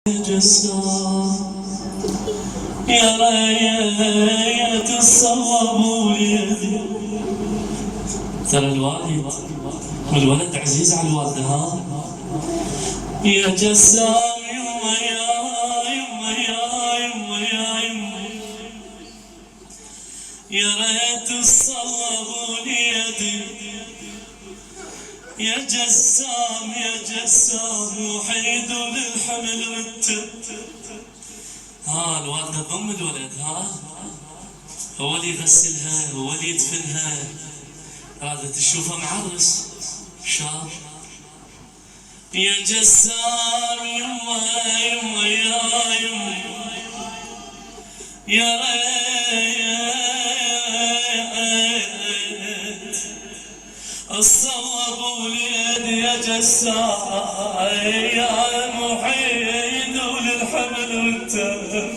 جسام يا ريت الصواب يدي. ترى الوالد والولد عزيز على الوالدة ها. يا جسام يما يا يما يا يما يا يما يا ريت الصواب يدي. يا جسام يا جسام وحيد للحمل رتب. ها الوالدة ضم الولد ها، هو اللي يغسلها هو اللي يدفنها، هذا تشوفها معرس شاب. يا جسام يما يما يا يما يا ريت الصواب وليد. يا جسام يا محيد وللحمل والتم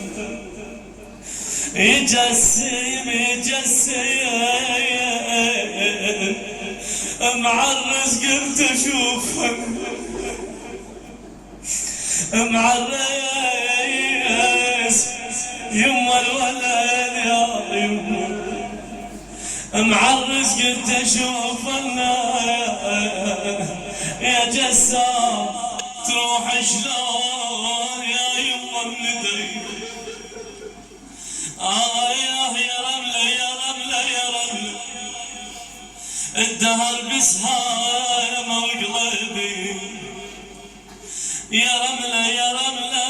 يجسم معرس قلت اشوفه معرس يما الولد يا يما معرس قلت اشوف يا جسام تروح شلون يا يما بندري. يا رملة يا رملة يا رملة الدهر بسهامة وقلبي. يا رملة يا رملة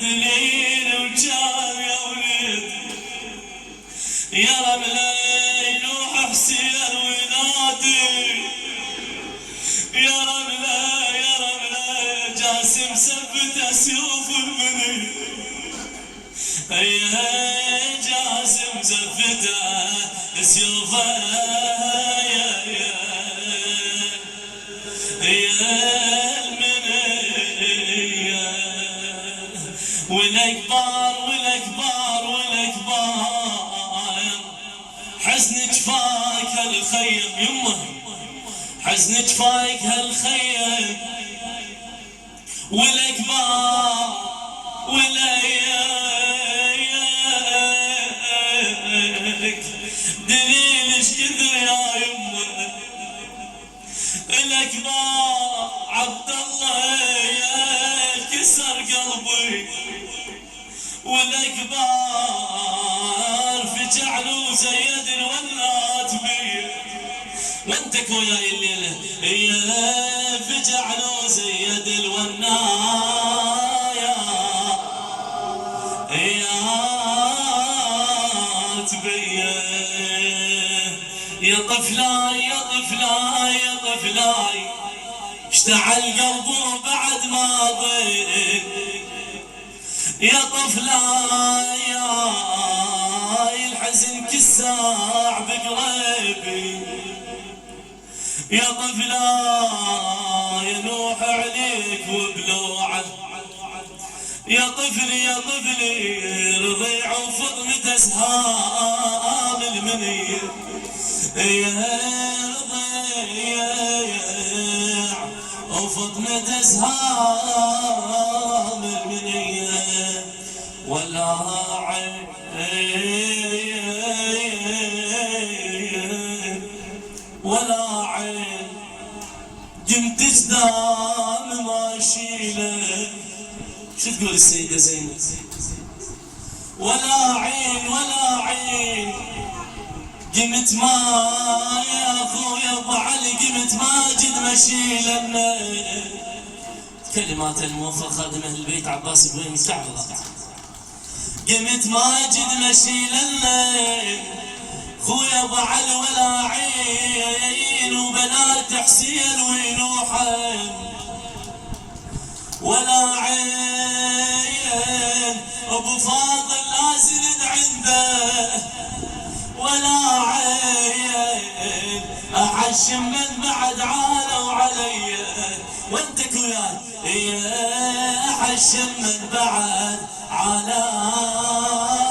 دليل وجام يا وليد. يا رملة ينوح حسين وينادي. يا رملة يا رملة جاسم ثبت سيوف المني. جاسم زفته سيوفه يا المنية. والاكبر والاكبر والاكبر حزن جفاك هالخيم يمه حزن جفاك هالخيم. والاكبر ولايك دليل ايش كثر يا يمه. الاكبر عبد الله يا كسر قلبي. والاكبر فجع له زيد الولات بي. وانتك وياي الليله يا فجع له زيد الونايا يا تبيه. يا طفلاي يا طفلاي يا طفلاي اشتعل قلبه بعد ما ضيق. يا طفلاي يا الحزن كساع بقلبي. يا طفلاي نوح عليك وبلوعه. يا طفلي يا طفلي رضيع وفطمة اسهام المنية. يا رضيع وفطمة اسهام المنية. ولا عين ولا عين قمت جدام ماشيله. شو تقول السيدة زينب؟ ولا عين ولا عين قمت ما يا اخويا ابو علي قمت ماجد مشيلنا. كلمات الموفى خادم اهل البيت عباس بن مستعفض. قمت ماجد مشيلنا خويا ابو علي ولا عين وبنات حسين ونوحا. ولا عين ابو فاضل نازل عنده. ولا عين احشم من بعد عالوا علي. وانتك وياي احشم من بعد عالوا